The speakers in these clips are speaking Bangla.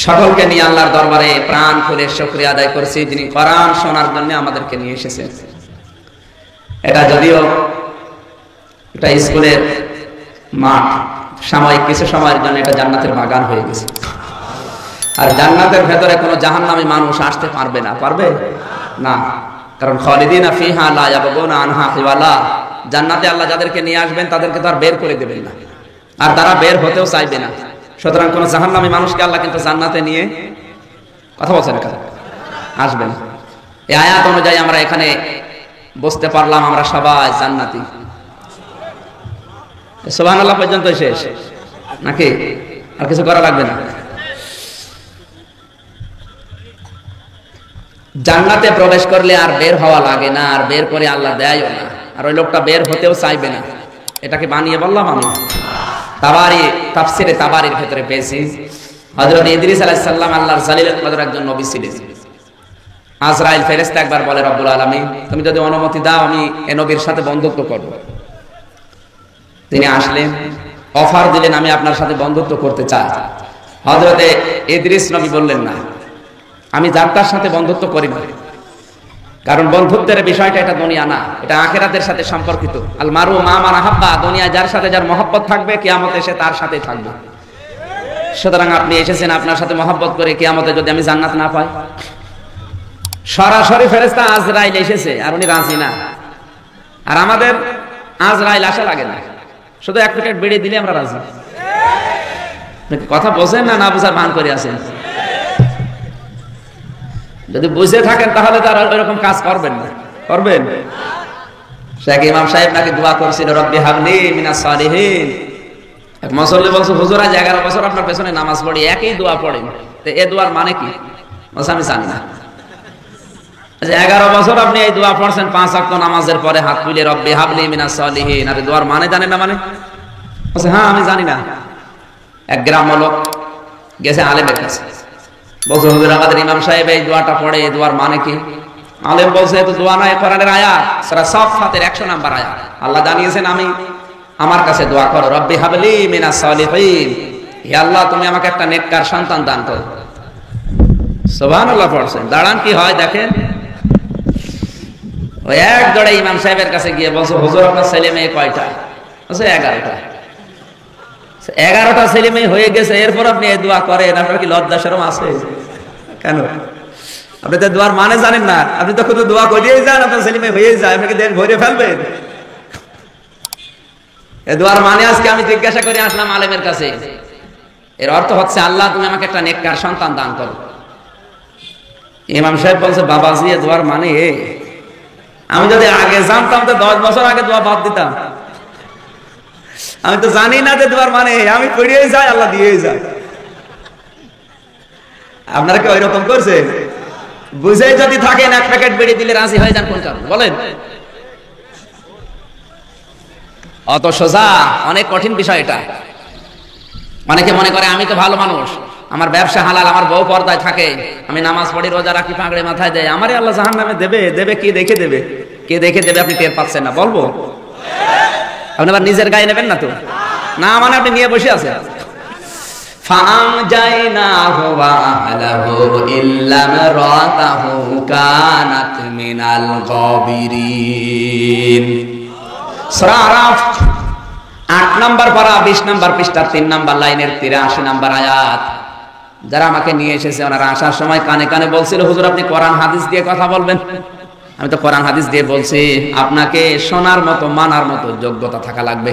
সকলকে নিয়ে আল্লাহর দরবারে প্রাণ খুলে শুকরিয়া আদায় করছি, যিনি কোরআন শোনার জন্য আমাদেরকে নিয়ে এসেছেন। এটা যদিও এটা স্কুলের মাঠ, সাময়িক কিছু সময়ের জন্য এটা জান্নাতের বাগান হয়ে গেছে। আর জান্নাতের ভেতরে কোনো জাহান্নামী মানুষ আসতে পারবে না, পারবে না, কারণ খালিদিনা ফিহা লা ইয়াবগুনা আনহা হিওয়ালা। জান্নাতে আল্লাহ যাদেরকে নিয়ে আসবেন তাদেরকে তো আর বের করে দেবেন না, আর তারা বের হতেও চাইবে না। সুতরাং কোন জাহান্নামী মানুষকে আল্লাহ কিন্তু জান্নাতে নিয়ে কথা বলছেন আসবেন। এই আয়াত অনুযায়ী আমরা এখানে বুঝতে পারলাম আমরা সবাই জান্নাতি। সুবহানাল্লাহ পর্যন্ত শেষ নাকি আর কিছু করা লাগবে না? জান্নাতে প্রবেশ করলে আর বের হওয়া লাগে না, আর বের করে আল্লাহ দেয়ও না, আর ওই লোকটা বের হতেও চাইবে না। এটাকে বানিয়ে বললাম আমি। তাবারি তাফসিরে তাবারির ভেতরে পেয়েছি হযরত ইদ্রিস আলাইহিস সালাম আল্লাহর জালিলুল কদর একজন নবী ছিলেন। আজরাইল ফেরেশতা একবার বলে রব্বুল আলামিন, তুমি যদি অনুমতি দাও আমি এই নবীর সাথে বন্ধুত্ব করব। তিনি আসলেন, অফার দিলেন আমি আপনার সাথে বন্ধুত্ব করতে চাই। হযরতে ইদ্রিস নবী বললেন না, আমি যার সাথে বন্ধুত্ব করি না, কারণ বন্ধুত্বের বিষয়টা এটা দুনিয়া না, এটা আখিরাতের সাথে সম্পর্কিত। আল মারু মা মান আহাব্বা, দুনিয়ায় যার সাথে যার মহব্বত থাকবে কিয়ামতে সে তার সাথেই থাকবে। সুতরাং আপনি এসেছেন আপনার সাথে মহব্বত করে, কিয়ামতে যদি আমি জান্নাত না পাই। সরাসরি ফেরেশতা আজরাইল এসেছে আর উনি রাজি না। আর আমাদের আজরাইল আসা লাগে না, শুধু এক প্যাকেট বিড়ি দিলে আমরা রাজি। কথা বোঝেন না, না বোঝার ভান করে আছেন? যদি বুঝে থাকেন তাহলে তো আর এরকম কাজ করবেন না, করবেন? শেখ ইমাম সাহেব নাকি দোয়া করছিল রব্বি হাবলি মিনাস সালিহিন। এক মুসল্লি বলছে হুজুর আজ 11 বছর আপনার পেছনে নামাজ পড়ি, একই দোয়া পড়েন, তো এই দোয়ার মানে কি? বলছে আমি জানি না। আচ্ছা 11 বছর আপনি এই দোয়া পড়ছেন 5 ওয়াক্ত নামাজের পরে হাত তুলে রব্বি হাবলি মিনাস সালিহিন, আর এই দোয়ার মানে জানেন না? মানে বলছে হ্যাঁ আমি জানি না। এক গ্রাম্য লোক গেছে আলেমের কাছে, বলছে হুজুর আমাদের ইমাম সাহেব এই দোয়াটা পড়ে, এই দোয়ার মানে কি? আলেম বলছে এত দোয়া নয়, কোরআনের আয়াত, সূরা সাফফাতের 100 নম্বর আয়াত। আল্লাহ জানিয়েছেন আমি আমার কাছে দোয়া করো রব্বি হাবলি মিনাস সালিহিন, হে আল্লাহ তুমি আমাকে একটা নেককার সন্তান দান করো। সুবহানাল্লাহ পড়ছেন। দাঁড়ান কি হয় দেখেন। ওই এক দৌড়ে ইমাম সাহেবের কাছে গিয়ে বলছে হুজুর আপনার ছেলে মেয়ে কয়টা? বলছে 11টা। 11টা ছেলে মেয়ে হয়ে গেছে, এরপর আপনি এই দোয়া করেন, আপনার কি লজ্জা শরম আছে? কেন? আপনি তো দোয়ার মানে জানেন না, আপনি তো শুধু দোয়া করিয়েই যান, আপনার ছেলে মেয়ে হয়ে যায়, আপনাকে দেন ভরে ফেলবেন। এই দোয়ার মানে আজকে আমি জিজ্ঞাসা করে আসলাম আলেমের কাছে, এর অর্থ হচ্ছে আল্লাহ তুমি আমাকে একটা নেককার সন্তান দান করো। ইমাম সাহেব বলছে বাবাজি এই দোয়ার মানে আমি যদি আগে জানতাম তো 10 বছর আগে দোয়া বাদ দিতাম। আমি তো জানি না যে দোয়ার মানে, আমি পড়িয়েই যাই আল্লাহ দিয়েই যায়। আপনারা কি ওইরকম করছে? বুঝে যদি থাকেন এক প্যাকেট বিড়ি দিলে রাজি হয়ে যান কোনটা বলেন? অত সোজা? অনেক কঠিন বিষয় এটা। অনেকে মনে করে আমি তো ভালো মানুষ, আমার ব্যবসা হালাল, আমার বউ পর্দায় থাকে, আমি নামাজ পড়ি, রোজা রাখি, পাগড়ি মাথায় দেয়, আমারই আল্লাহ জাহান্নামে দেবে। দেবে কি দেখে দেবে? কে দেখে দেবে আপনি টের পাচ্ছেন না? বলবো আপনি আবার নিজের গায়ে নেবেন না তো? না মানে আপনি নিয়ে বসে আছেন। ফাআনজাইনাহু ওয়া আহলাহু ইল্লা মারাতাহু কানাত মিনাল গাবিরিন। সূরা আরাফ 8 নম্বর পারা 20 নম্বর পৃষ্ঠার 3 নম্বর লাইনের 83 নম্বর আয়াত। যারা আমাকে নিয়ে এসেছে ওনারা আসার সময় কানে কানে বলছিল হুজুর আপনি কোরআন হাদিস দিয়ে কথা বলবেন। আমি তো কোরআন হাদিস দিয়ে বলছি, আপনাকে শোনার মতো মানার মতো যোগ্যতা থাকা লাগবে।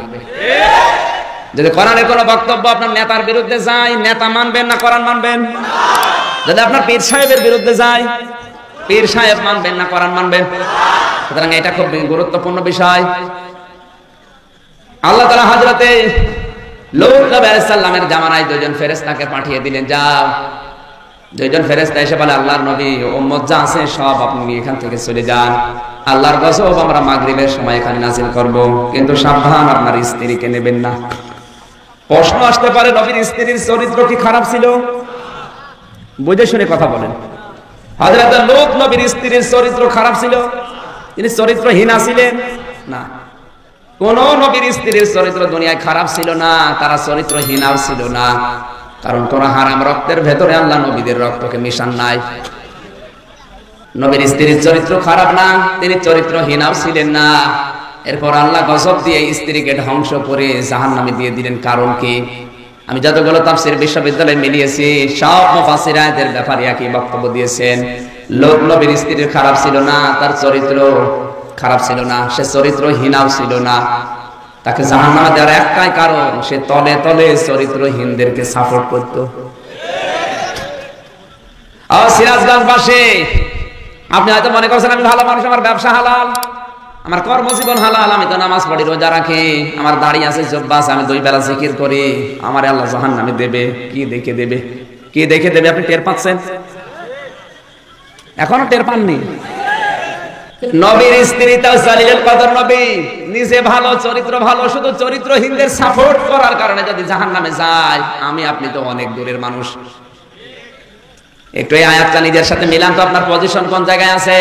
যদি কোরআনের কোনো বক্তব্য আপনার নেতার বিরুদ্ধে যায়, নেতা মানবেন না কোরআন মানবেন? যদি আপনার পীর সাহেবের বিরুদ্ধে যায়, পীর সাহেব মানবেন না কোরআন মানবেন? সুতরাং এটা খুব গুরুত্বপূর্ণ বিষয়। আল্লাহ তাআলা হযরতে লূত নবী আলাইহিস সালামের জামানায় 2 জন ফেরেশতাকে পাঠিয়ে দিলেন, যাও। 2 জন ফেরেশতা এসে বলে আল্লাহর নবী উম্মত যা আছে সব আপনি এখান থেকে চলে যান, আল্লাহর গজব আমরা মাগরিবের সময় এখানে নাযিল করব, কিন্তু সাবধান আপনার স্ত্রীকে নেবেন না। প্রশ্ন আসতে পারে নবীর স্ত্রীর চরিত্র কি খারাপ ছিল? বুঝে শুনে কথা বলেন। হযরত লূত নবীর স্ত্রীর চরিত্র খারাপ ছিল? তিনি চরিত্রহীনা ছিলেন? না, কোন নবীর স্ত্রীর চরিত্র দুনিয়ায় খারাপ ছিল না, তারা চরিত্রহীনাও ছিল না। কারণ কোন হারাম রক্তের ভেতরে আল্লাহ নবীদের রক্তকে মিশান নাই। নবীর স্ত্রীর চরিত্র খারাপ না, তিনি চরিত্রহীনাও ছিলেন না। এরপর আল্লাহ গজব দিয়ে স্ত্রীকে ধ্বংস করে জাহান্নামে দিয়ে দিলেন। কারণ কি? আমি যতগুলো তাফসীর বিশ্ববিদ্যালয়ে মিলিয়েছি, সব মুফাসসিরদের ব্যাপারে একই বক্তব্য দিয়েছেন। লোক নবীর স্ত্রীর খারাপ ছিল না, তার চরিত্র খারাপ ছিল না, সে চরিত্রহীনাও ছিল না। তাকে জাহান্নামে দেওয়ার একটাই কারণ, সে তলে তলে চরিত্রহীনদেরকে সাপোর্ট করত। সিরাজগঞ্জবাসী, আপনি হয়তো মনে করছেন আমি ভালো মানুষ, আমার ব্যবসা হালাল, আমার কর্মজীবন হালাল, আমি তো নামাজ পড়ি, রোজা রাখি, আমার দাড়ি আছে, জব্বা আছে, আমি 2 বেলা জিকির করি, আমার আল্লাহ জাহান্নামে দেবে। কি দেখে দেবে? কি দেখে দেবে? আপনি টের পাচ্ছেন? এখনো টের পাননি? নবীর স্ত্রী তাও জালিলুল কদর নবী, নিজে ভালো, চরিত্র ভালো, শুধু চরিত্রহীনদের সাপোর্ট করার কারণে যদি জাহান্নামে যায়, আমি আপনি তো অনেক দূরের মানুষ। একটু এই আয়াতটা নিজের সাথে মিলান তো, আপনার পজিশন কোন জায়গায় আছে।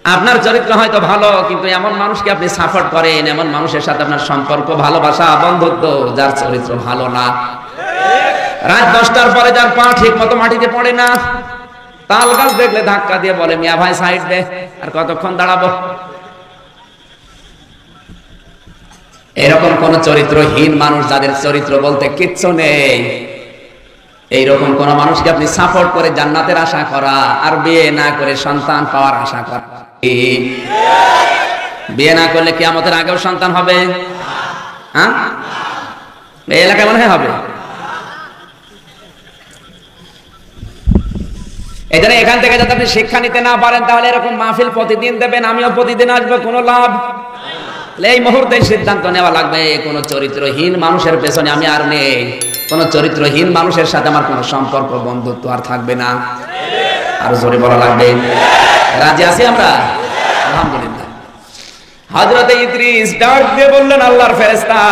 আপনার চরিত্র হয়তো ভালো, কিন্তু এমন মানুষকে আপনি সাপোর্ট করেন, এমন মানুষের সাথে আপনার সম্পর্ক, ভালোবাসা, বন্ধুত্ব, যার চরিত্র ভালো না। রাত 10টার পরে যার পা ঠিক মতো মাটিতে পড়ে না, তাল গাছ দেখলে ধাক্কা দিয়ে বলে মিয়া ভাই সাইড দে, আর কতক্ষণ দাঁড়াবো। এরকম কোন চরিত্রহীন মানুষ, যাদের চরিত্র বলতে কিচ্ছু নেই, এইরকম কোন মানুষকে আপনি সাপোর্ট করে জান্নাতের আশা করা, আর বিয়ে না করে সন্তান পাওয়ার আশা করা। বিয়ে না করলে কিয়ামতের আগেও সন্তান হবে? হ্যাঁ, এই এলাকায় মনে হয় হবে। এখানে এখান থেকে যদি আপনি শিক্ষা নিতে না পারেন, তাহলে এরকম মাহফিল প্রতিদিন দেবেন, আমিও প্রতিদিন আসবো, কোনো লাভ। এই মুহূর্তে সিদ্ধান্ত নেওয়া লাগবে, কোন চরিত্রহীন মানুষের পেছনে আমি আর নেই, কোন চরিত্রহীন মানুষের সাথে আমার কোন সম্পর্ক, বন্ধুত্ব আর থাকবে না। আর জোরে বলা লাগবে, রাজি আছি আমরা? আলহামদুলিল্লাহ। হযরত ইদ্রিস ডাক দিয়ে বললেন, আল্লাহর ফেরেশতা,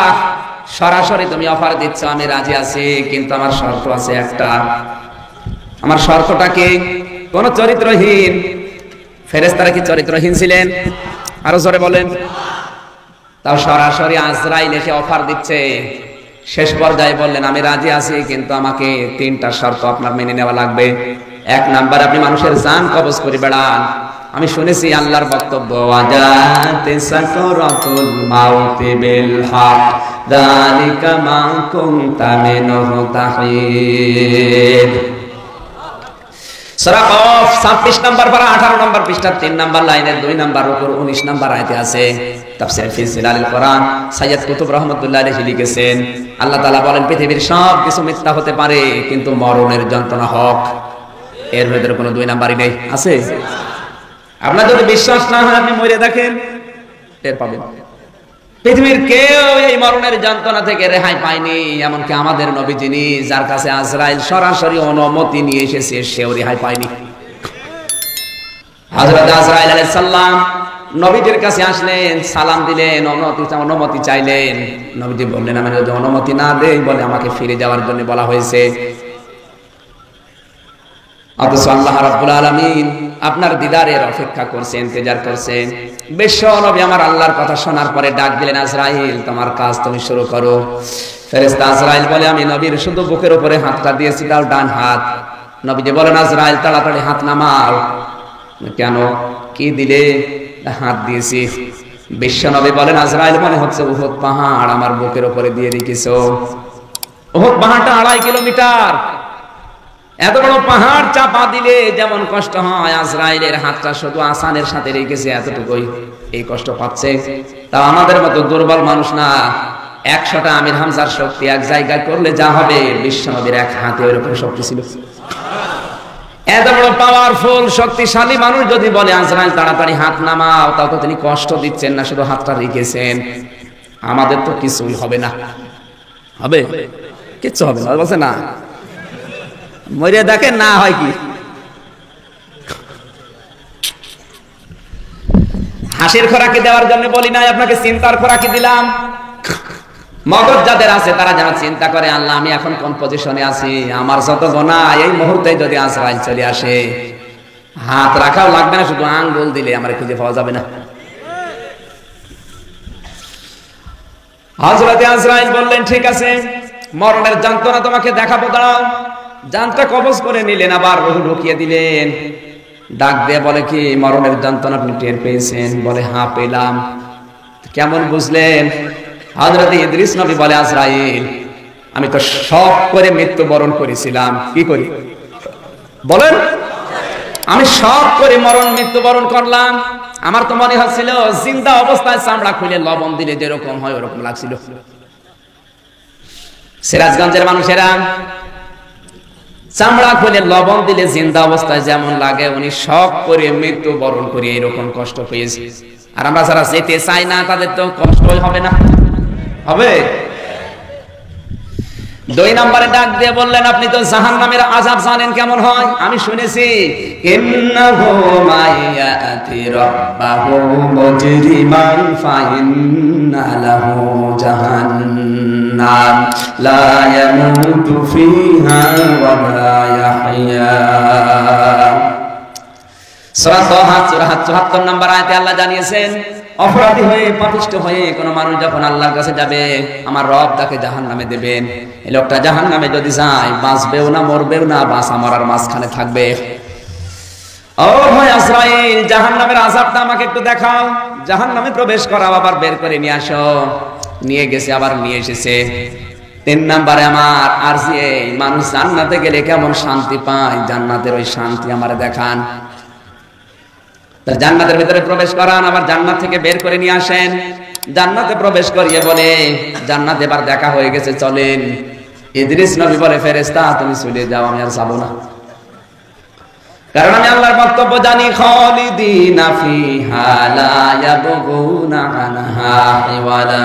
সরাসরি তুমি অফার দিচ্ছ, আমি রাজি আছি, কিন্তু আমার শর্ত আছে একটা। আমার শর্তটা কি? কোন চরিত্রহীন, ফেরেশতারা কি চরিত্রহীন ছিলেন? আরো জোরে বলেন। তাও সরাসরি আজরাইল এসে অফার দিচ্ছে। শেষ পর্যায়ে বললেন, আমি রাজি আছি, কিন্তু আমাকে 3টা শর্ত আপনার মেনে নেওয়া লাগবে। 1 নাম্বার, আপনি মানুষের জান কবজ করে বেড়ান। আমি শুনেছি আল্লাহর বক্তব্য, ওয়াজাতে সাকরাতুল মাউতি বিল হক যালিকা মা কুনতা মিনহু তাহিদ। সূরা কফ 26 নম্বর পারা 18 নম্বর পৃষ্ঠা 3 নম্বর লাইনের 2 নম্বর উপর 19 নম্বর আয়াতে আছে। তাফসীর ফি জিলালিল কোরআন সাইয়্যিদ কুতুব রাহমাতুল্লাহ আলাইহি লিখেছেন, আল্লাহ তাআলা বলেন, পৃথিবীর সব কিছু মিথ্যা হতে পারে, কিন্তু মরণের যন্ত্রণা হক। এর ভেতরে কোনো 2 নাম্বারই নেই, আছে? আপনার যদি বিশ্বাস না হয়, আপনি মরে দেখেন, টের পাবেন। পৃথিবীর কেউ এই মরণের যন্ত্রণা থেকে রেহাই পায়নি, এমনকি আমাদের নবী, যিনি যার কাছে আজরাইল সরাসরি অনুমতি নিয়ে এসেছে, সেও রেহাই পায়নি। হযরত আজরাইল আলাইহিস সালাম নবীজির কাছে আসলেন, সালাম দিলেন, অনুমতি চাইলেন। নবীজি বললেন, আমি যদি অনুমতি না দেই, বলে আমাকে ফিরে যাওয়ার জন্য বলা হয়েছে। অথচ আল্লাহ রাব্বুল আলামিন আপনার দিদারের অপেক্ষা করছেন, ইন্তজার করছেন। বিশ্ব নবী আমার আল্লাহর কথা শোনার পরে ডাক দিলেন, আজরাইল, তোমার কাজ তুমি শুরু করো। ফেরেশতা আজরাইল বলে, আমি নবীর শুধু বুকের উপরে হাতটা দিয়েছি, তাও ডান হাত। নবীজি বলেন, আজরাইল, তাড়াতাড়ি হাত নামাও। কেন? কি দিলে? হাত দিয়েছি। বিশ্ব নবী বলেন, আজরাইল, মনে হচ্ছে উহুদ পাহাড় আমার বুকের উপরে দিয়ে রেখেছো। উহুদ পাহাড়টা 2.5 কিলোমিটার। এত বড় পাহাড় চাপা দিলে যেমন কষ্ট হয়, আজরাইলের হাতটা শুধু আসানের সাথে রেখেছে, এতটুকুই এই কষ্ট পাচ্ছে। তাও আমাদের মতো দুর্বল মানুষ না, 100টা আমির হামজার শক্তি এক জায়গায় করলে যা হবে, বিশ্বনবীর এক হাতে ওইরকম শক্তি ছিল। এত বড় পাওয়ারফুল শক্তিশালী মানুষ যদি বলে, আজরাইল, তাড়াতাড়ি হাত নামাও, তাও তো তিনি কষ্ট দিচ্ছেন না, শুধু হাতটা রেখেছেন। আমাদের তো কিছুই হবে না। হবে? কিচ্ছু হবে না। বলছে না, মরে দেখেন না হয় কি। হাসির খোরাকি দেওয়ার জন্য বলি নাই, আপনাকে চিন্তার খোরাকি দিলাম। মগজ যাদের আছে তারা যেন চিন্তা করে, আল্লাহ, আমি এখন কোন পজিশনে আছি, আমার যত গুনাহ, এই মুহূর্তে যদি আজরাইল চলে আসে, হাত রাখাও লাগবে না, শুধু আঙ্গুল দিলে আমার খুঁজে পাওয়া যাবে না। হযরত আজরাইল বললেন, ঠিক আছে, মরণের যন্ত্রণা তোমাকে দেখাবো, দাঁড়াও। জানটা কবজ করে নিলেন, আবার রূহ ঢুকিয়ে দিলেন। ডাক দিয়ে বলে কি মরণের যন্ত্রণা আপনি টের পেয়েছেন? বলে হ্যাঁ পেলাম। কেমন বুঝলেন? হযরত ইদ্রিস নবী বলে আজরাইল আমি তো শখ করে মৃত্যুবরণ করেছিলাম। কি করি বলেন? আমি শখ করে মৃত্যুবরণ করলাম। আমার তো মনে হচ্ছিল জিন্দা অবস্থায় চামড়া খুলে লবণ দিলে যেরকম হয় ওরকম লাগছিল। সিরাজগঞ্জের মানুষেরা চামড়া খুলে লবণ দিলে জিন্দা অবস্থায় যেমন লাগে উনি শখ করে মৃত্যুবরণ করে এরকম কষ্ট পেয়েছে। আর আমরা যারা যেতে চাই না তাদের তো কষ্টই হবে না? হবে। 2 নম্বরে ডাক দিয়ে বললেন আপনি তো জাহান্নামের আযাব জানেন কেমন হয়? আমি শুনেছি ইন্নাহু মাইয়াতি রাব্বাহু মুজরিমান ফাইন্না লাহু জাহান্নাম লা ইয়ামুতু ফিহা ওয়া লা ইয়াহইয়া। সূরা তাহা 74 নম্বর আয়াতে আল্লাহ জানিয়েছেন অপরাধী হয়ে পাপিষ্ঠ হয়ে কোন মানুষ যখন আল্লাহর কাছে যাবে আমার রব তাকে জাহান্নামে দেবেন। এই লোকটা জাহান্নামে যদি যায় বাঁচবেও না মরবেও না, বাঁচা মরার মাঝখানে থাকবে। ও ভাই আজরাইল জাহান্নামের আযাবটা আমাকে একটু দেখাও। জাহান্নামে প্রবেশ করাও, আবার বের করে নিয়ে আসো। নিয়ে গেছে, আবার নিয়ে এসেছে। 3 নম্বরে আমার আরজি এই মানুষ জান্নাতে গেলে কেমন শান্তি পায়, জান্নাতের ওই শান্তি আমারে দেখান। জান্নাতের ভিতরে প্রবেশ করান, আবার জান্নাত থেকে বের করে নিয়ে আসেন। জান্নাতে প্রবেশ করিয়ে বলে জান্নাতে এবার দেখা হয়ে গেছে, চলেন। ইদ্রিস নবী বলে ফেরেশতা তুমি চলে যাও, আমি আর যাব না। কারণ আমি আল্লাহর বক্তব্য জানি খালিদিনা ফিহা লা ইয়াবগুনা আনহা হিওয়ালা।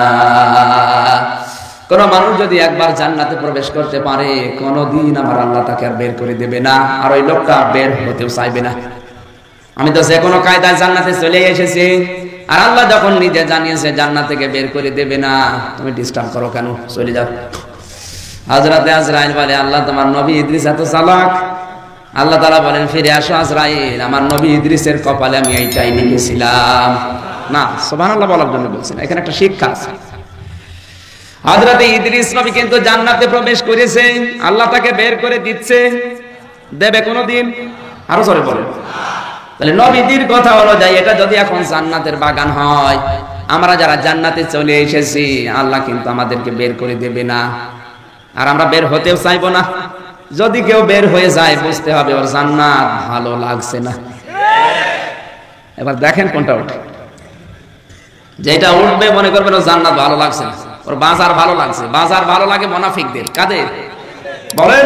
কোন মানুষ যদি একবার জান্নাতে প্রবেশ করতে পারে কোনদিন আমার আল্লাহ তাকে আর বের করে দেবে না, আর ওই লোকটা বের হতেও চাইবে না। আমি তো যে কোনো কায়দায় জান্নাতে চলে এসেছি, আর আল্লাহ যখন নিজে জানিয়েছে জান্নাত থেকে বের করে দেবে না, তুমি ডিস্টার্ব করো কেন? চলে যাও। হযরত আজরাইল বলে আল্লাহ তোমার নবী ইদ্রিস এত চালাক। আল্লাহ তাআলা বলেন ফিরে আসো আজরাইল, আমার নবী ইদ্রিসের কপালে আমি এইটাই লিখেছিলাম। না সুবহানাল্লাহ বলার জন্য বলছেন, এখানে একটা শিক্ষা আছে। হযরত ইদ্রিস নবী কিন্তু জান্নাতে প্রবেশ করেছে, আল্লাহ তাকে বের করে দিচ্ছে, দেবে কোনদিন? আরো জোরে বলেন। তাহলে নবীদের কথা অনুযায়ী এটা যদি এখন জান্নাতের বাগান হয়, আমরা যারা জান্নাতে চলে এসেছি আল্লাহ কিন্তু আমাদেরকে বের করে দেবে না, আর আমরা বের হতেও চাইবো না। যদি কেউ বের হয়ে যায় বুঝতে হবে ওর জান্নাত ভালো লাগছে না। এবার দেখেন কোনটা ওঠে। যেটা উঠবে মনে করবেন ও জান্নাত ভালো লাগছে না, ওর বাজার ভালো লাগছে। বাজার ভালো লাগে মুনাফিকদের। কাদের বলেন?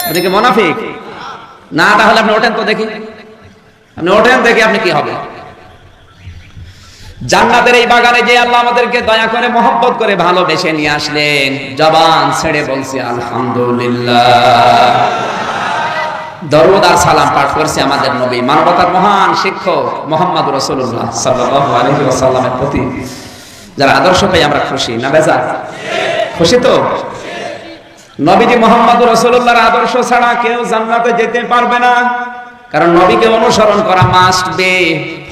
ওদিকে মুনাফিক না, তাহলে আপনি ওঠেন তো দেখি, আপনি ওঠেন দেখি আপনি কি হবে। জান্নাতের এই বাগানে যে আল্লাহ আমাদেরকে দয়া করে মহব্বত করে ভালোবেসে নিয়ে আসলেন, জবান ছেড়ে বলছি আলহামদুলিল্লাহ। দরুদ আর সালাম পাঠ করছে আমাদের নবী, মানবতার মহান শিক্ষক মুহাম্মদ রাসূলুল্লাহ সাল্লাল্লাহু আলাইহি ওয়াসাল্লামের প্রতি যারা আদর্শ পেয়ে আমরা খুশি না বেজার? খুশি তো? নবীজি মুহাম্মদ রাসূলুল্লাহর আদর্শ ছাড়া কেউ জান্নাতে যেতে পারবে না। কারণ নবীকে অনুসরণ করা মাস্ট বি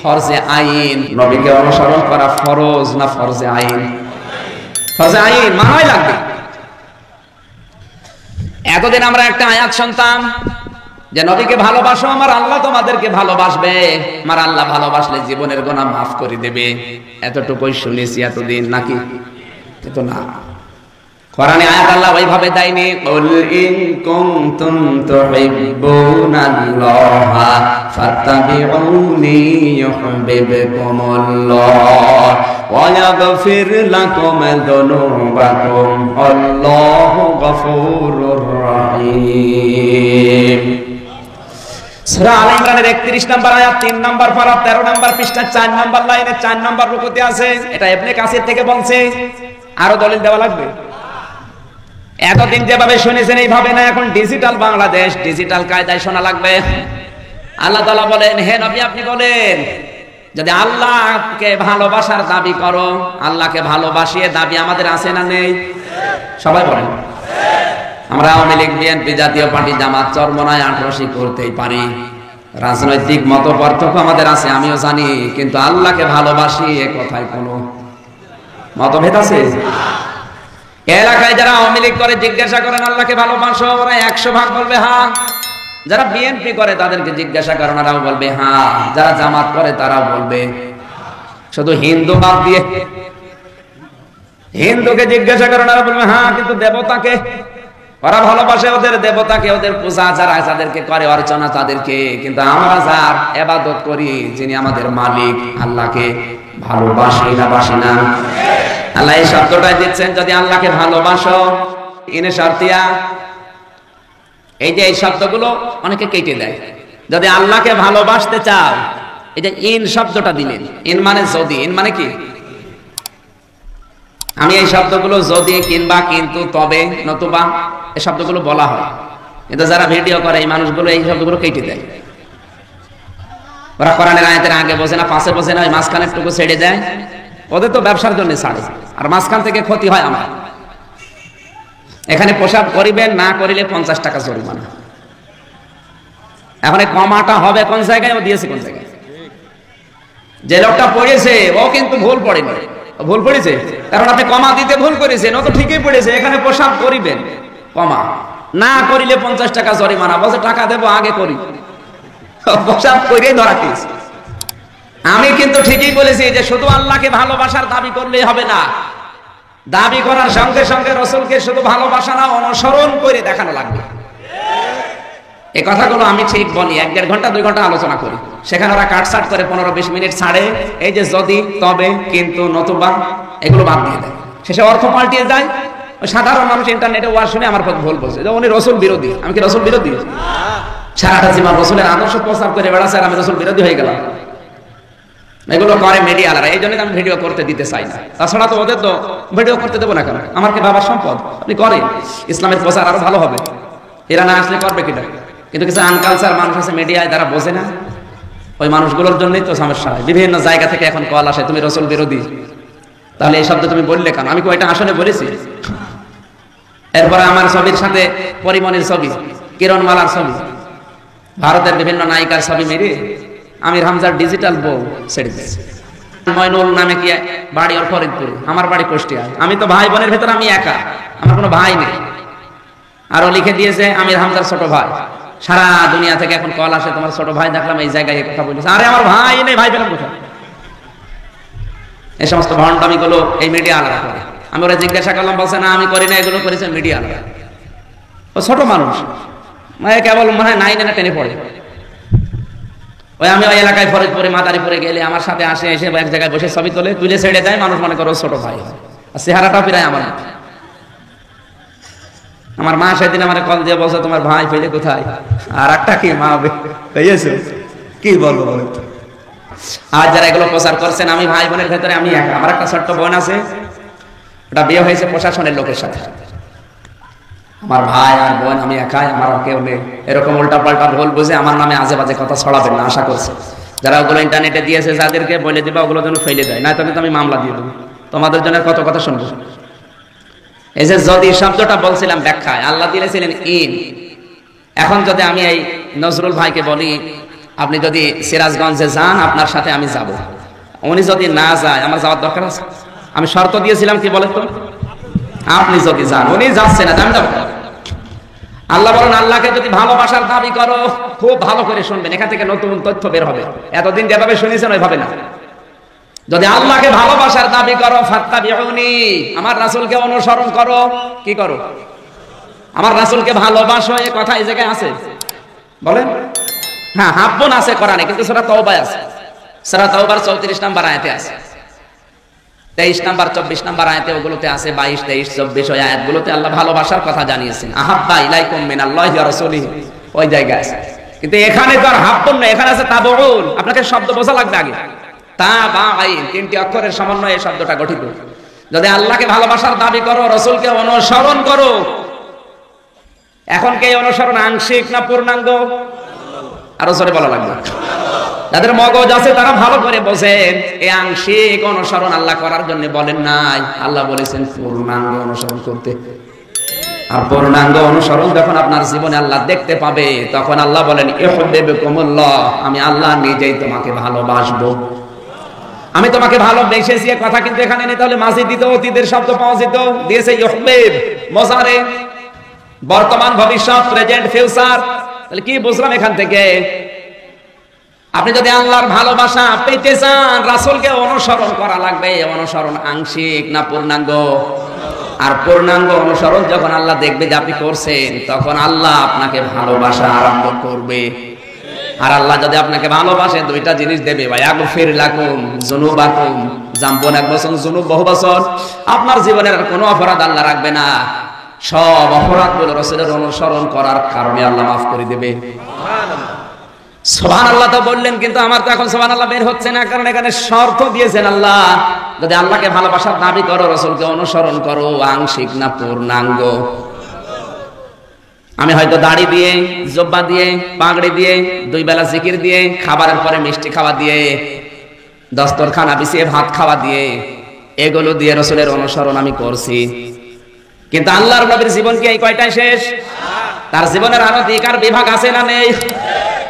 ফরজে আইন। নবীকে অনুসরণ করা ফরজ না ফরজে আইন? ফরজে আইন, মানাই লাগবে। এতদিন আমরা একটা আয়াত শুনতাম যে নবীকে ভালোবাসো, আমার আল্লাহ তোমাদেরকে ভালোবাসবে, আমার আল্লাহ ভালোবাসলে জীবনের গুনাহ মাফ করে দেবে। এতটুকুই শুনেছি এতদিন, নাকি? কিন্তু না, কোরআনে আয়াত আল্লাহ ওইভাবে দেয়নি। কুল ইন কুনতুম তুহিব্বুনাল্লাহা ফাত্তাবিউনি ইউহিব্বুকুমুল্লাহ ওয়া ইয়াগফির লাকুম যুনুবাকুম আল্লাহু গফুরুর রহিম। সূরা আলে ইমরানের 31 নম্বর আয়াত, 3 নম্বর পারা, 13 নম্বর পৃষ্ঠা, 4 নম্বর লাইনে 4 নম্বর রুকুতে আছে। এটা ইবনে কাসির থেকে বলছে। আরো দলিল দেওয়া লাগবে? এতদিন যেভাবে শুনেছেন এইভাবে না, এখন ডিজিটাল বাংলাদেশ, ডিজিটাল কায়দায় শোনা লাগবে। আল্লাহ তাআলা বলেন হে নবী আপনি বলেন যদি আল্লাহকে ভালোবাসার দাবি করো, আল্লাহকে ভালোবাসিয়ে দাবি আমাদের আছে না নেই? সবাই বলেন। আমরা আওয়ামী লীগ, বিএনপি, জাতীয় পার্টি, জামাত, চরমনায় 18 করতেই পারি। রাজনৈতিক মত পার্থক্য আমাদের আছে, আমিও জানি, কিন্তু আল্লাহকে ভালোবাসি এ কথায় কোনো মতভেদ আছে? এলাকায় যারা আওয়ামী লীগ করে জিজ্ঞাসা করেন আল্লাহকে ভালোবাসো, ওরা 100 ভাগ বলবে হ্যাঁ। যারা বিএনপি করে তাদেরকে জিজ্ঞাসা করেন, ওরাও বলবে হ্যাঁ। যারা জামাত করে তারাও বলবে। শুধু হিন্দু বাদ দিয়ে হিন্দুকে জিজ্ঞাসা করেন, ওরা বলবে হ্যাঁ। কিন্তু দেবতাকে ওরা ভালোবাসে, ওদের দেবতাকে, ওদের পূজা যারা যাদেরকে করে অর্চনা তাদেরকে। কিন্তু আমরা যার ইবাদত করি, যিনি আমাদের মালিক, আল্লাহকে ভালোবাসি না বাসি না? আল্লাহ এই শব্দটাই দিচ্ছেন, যদি আল্লাহকে ভালোবাসো, ইনে শর্তিয়া। এই যে এই শব্দগুলো অনেকে কেটে দেয়। যদি আল্লাহকে ভালোবাসতে চাও, এই যে ইন শব্দটা দিলেন, ইন মানে যদি, ইন মানে কি? আমি এই শব্দগুলো যদি, কিংবা, কিন্তু, তবে, নতুবা এই শব্দগুলো বলা হয়, কিন্তু যারা ভিডিও করে এই মানুষগুলো এই শব্দগুলো কেটে দেয়। ওরা কোরআনের আয়াতের আগে বোঝে না, পাশে বোঝে না, ওই মাঝখানে একটু ছেড়ে দেয়। ওদের তো ব্যবসার জন্য ছাড়ে, আর মাঝখান থেকে ক্ষতি হয় আমার। এখানে প্রসাব করিবেন, না করিলে 50 টাকা জরিমানা। এখন এই কমাটা হবে কোন জায়গায়, ও দিয়েছে কোন জায়গায়? যে লোকটা পড়েছে ও কিন্তু ভুল পড়েনি, ভুল পড়েছে, কারণ আপনি কমা দিতে ভুল করেছেন। ও তো ঠিকই পড়েছে, এখানে প্রসাব করিবেন, কমা, না করিলে 50 টাকা জরিমানা। বলছে টাকা দেবো, আগে করি, প্রসাব করেই ধরা খেয়েছে। আমি কিন্তু ঠিকই বলেছি যে শুধু আল্লাহকে ভালোবাসার দাবি করলেই হবে না, দাবি করার সঙ্গে সঙ্গে রাসূলকে শুধু ভালোবাসা না, অনুসরণ করে দেখানো লাগবে। এই কথাগুলো আমি ঠিক বলি, 1-1.5 ঘন্টা 2 ঘন্টা আলোচনা করি, সেখানে ওরা কাটছাট করে 15-20 মিনিট ছাড়ে। এই যে যদি, তবে, কিন্তু, নতুবা এগুলো বাদ দিয়ে দেয়, শেষে অর্থ পাল্টিয়ে যায়। সাধারণ মানুষ ইন্টারনেটে ওয়াজ শুনে আমার পথ ভুল বলছে যে উনি রাসূল বিরোধী। আমি কি রাসূল বিরোধী? সারাটা জীবন রাসূলের আদর্শ প্রচার করে বেড়াচ্ছে, আর আমি রাসূল বিরোধী হয়ে গেলাম? এগুলো করে মিডিয়ালারা, এই জন্য আমি ভিডিও করতে দিতে চাই না। তাছাড়া তো ওদের তো ভিডিও করতে দেবো না কেন? আমার কি বাবার সম্পদ? আপনি করেন, ইসলামের প্রচার আরো ভালো হবে। এরা না আসলে করবে কিনা? কিন্তু কিছু আনকালচার মানুষ আছে মিডিয়ায়, তারা বোঝে না। ওই মানুষগুলোর জন্যই তো সমস্যা হয়। বিভিন্ন জায়গা থেকে এখন কল আসে, তুমি রাসূল বিরোধী, তাহলে এই শব্দ তুমি বললে কেন? আমি কি ওইটা আসলে বলেছি? এরপরে আমার ছবির সাথে পরিমণির ছবি, কিরণমালার ছবি, ভারতের বিভিন্ন নায়িকার ছবি মেরে আমির হামজার ডিজিটাল বউ ছেড়ে দিয়েছে। ময়নুল নামে কি বাড়ি, ওর ফরিদপুরে, আমার বাড়ি কুষ্টিয়ায়। আমি তো ভাই বোনের ভেতরে আমি একা, আমার কোনো ভাই নেই। আরো লিখে দিয়েছে আমির হামজার ছোট ভাই। সারা দুনিয়া থেকে এখন কল আসে, তোমার ছোট ভাই দেখলাম এই জায়গায় কথা বলেছে। আরে আমার ভাই নেই, ভাই পেলাম কোথায়? এই সমস্ত ভণ্ডামি গুলো এই মিডিয়া আলাদা করে। আমি ওরা জিজ্ঞাসা করলাম, বলছে না আমি করি না, এগুলো করেছে মিডিয়া আলাদা। ও ছোট মানুষ, মানে কেবল মনে হয় 9 না 10 পড়ে। ওই আমি ওই এলাকায় ফরিদপুরে মাদারীপুরে গেলে আমার সাথে আসে, এসে এক জায়গায় বসে ছবি তুলে ছেড়ে দেয়। মানুষ মনে করো ছোট ভাই, আর চেহারাটাও প্রায় আমার। আমার মা সেদিন আমার কল দিয়ে বলছে তোমার ভাই পেলে কোথায়? আর একটা কি মা পেয়েছে, কি বলবো বলে। আর যারা এগুলো প্রচার করছেন, আমি ভাই বোনের ভেতরে আমি একা। আমার একটা ছোট্ট বোন আছে, ওটা বিয়ে হয়েছে প্রশাসনের লোকের সাথে। আমার ভাই আর বোন আমি একাই, আমার কেউ নেই। এরকম উল্টা পাল্টা ভুল বুঝে আমার নামে আজে বাজে কথা ছড়াবেন না, আশা করছি। যারা ওগুলো ইন্টারনেটে দিয়েছে যাদেরকে বলে দিবা ওগুলো যেন ফেলে দেয়, না তো কিন্তু আমি মামলা দিয়ে দেবো। তোমাদের জন্য কত কথা শুনবো। এই যে যদি শব্দটা বলছিলাম ব্যাখ্যায়, আল্লাহ দিয়েছিলেন ইন। এখন যদি আমি এই নজরুল ভাইকে বলি আপনি যদি সিরাজগঞ্জে যান আপনার সাথে আমি যাব, উনি যদি না যায় আমার যাওয়ার দরকার আছে? আমি শর্ত দিয়েছিলাম কি বলেন তো, আপনি যদি যান, উনি যাচ্ছে না, আমি যাবো। আল্লাহ বলেন আল্লাহকে যদি ভালোবাসার দাবি করো, খুব ভালো করে শুনবেন, এখান থেকে নতুন তথ্য বের হবে। এতদিন যেভাবে শুনেছেন ওইভাবে না। যদি আল্লাহকে ভালোবাসার দাবি করো, ফাত্তাবিউনি, আমার রাসূলকে অনুসরণ করো। কি করো? আমার রাসূলকে ভালোবাসো। এই কথা এই জায়গায় আছে বলেন? হ্যাঁ, হাব্বুন আছে কোরআনে, কিন্তু সূরা তাওবায় আছে। সূরা তাওবার 34 নম্বর আয়াতে আছে, 23 নম্বর 24 নম্বর আয়াতে ওগুলোতে আছে, 22, 23, 24 ওই আয়াতগুলোতে আল্লাহ ভালোবাসার কথা জানিয়েছেন। আহাব্বা ইলাইকুম মিনাল্লাহি ওয়া রাসূলিহি, ওই জায়গায় আছে। কিন্তু এখানে তো আর হাব্বুন না, এখানে আছে তাবউন। আপনাকে শব্দ বোঝা লাগবে আগে। তাবাইন, 3টি অক্ষরের সমন্বয়ে এই শব্দটা গঠিত। যদি আল্লাহকে ভালোবাসার দাবি করো, রাসূলকে অনুসরণ করো। এখন কি অনুসরণ আংশিক না পূর্ণাঙ্গ? আরো জোরে বলা লাগবে। যাদের মগজ আছে তারা ভালো করে বোঝেন, এই আংশিক অনুসরণ আল্লাহ করার জন্য বলেন নাই, আল্লাহ বলেছেন পূর্ণাঙ্গ অনুসরণ করতে। আর পূর্ণাঙ্গ অনুসরণ যখন আপনার জীবনে আল্লাহ দেখতে পাবে, তখন আল্লাহ বলেন ইউহিব্বুকুমুল্লাহ, আমি আল্লাহ নিজেই তোমাকে ভালোবাসবো। আমি তোমাকে ভালোবেসেছি কথা কিন্তু এখানে নেই, তাহলে মাঝে দিত অতীতের শব্দ পাওয়া যেত, দিয়েছে ইউহিব মজারে, বর্তমান ভবিষ্যৎ প্রেজেন্ট ফিউচার। তাহলে কি বুঝলাম এখান থেকে? আপনি যদি আল্লাহর ভালোবাসা পেতে চান, রাসূলকে অনুসরণ করা লাগবে। অনুসরণ আংশিক না পূর্ণাঙ্গ? আর পূর্ণাঙ্গ অনুসরণ যখন আল্লাহ দেখবে যে আপনি করছেন, তখন আল্লাহ আপনাকে ভালোবাসা আরম্ভ করবে। আর আল্লাহ যদি আপনাকে ভালোবাসে, দুইটা জিনিস দেবে, ওয়াগফির লাকুম যুনুবাকুম, জাম্বন এক বছর, যুনুব বহু বছর। আপনার জীবনের আর কোনো অপরাধ আল্লাহ রাখবে না, সব অপরাধগুলো রাসূলের অনুসরণ করার কারণে আল্লাহ মাফ করে দেবে। সুবহানাল্লাহ তো বললেন, কিন্তু আমার তো এখন সুবহানাল্লাহ বের হচ্ছে না, কারণ এখানে শর্ত দিয়েছেন আল্লাহ, যদি আল্লাহকে ভালোবাসার দাবি করো, রাসূলকে অনুসরণ করো, আংশিক না পূর্ণাঙ্গ। আমি হয়তো দাড়ি দিয়ে, জব্বা দিয়ে, পাগড়ি দিয়ে, দুই বেলা জিকির দিয়ে, খাবারের পরে মিষ্টি খাওয়া দিয়ে, দস্তরখানা বিছিয়ে ভাত খাওয়া দিয়ে, এগুলো দিয়ে রাসূলের অনুসরণ আমি করছি। কিন্তু আল্লাহর নবীর জীবন কি এই কয়টাই শেষ? তার জীবনের আরো দিক আর বিভাগ আছে না নেই?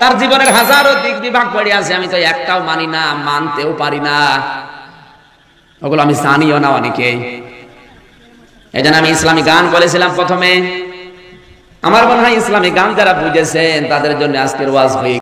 তার জীবনের হাজারো দিক বিভাগ পড়ে আছে, আমি তো একটাও মানি না, মানতেও পারি না, ওগুলো আমি জানিও না অনেকেই। এই জন্য আমি ইসলামী গান বলেছিলাম প্রথমে। আমার মনে হয় ইসলামী গান যারা বুঝেছেন তাদের জন্য আজকের ওয়াজ হয়ে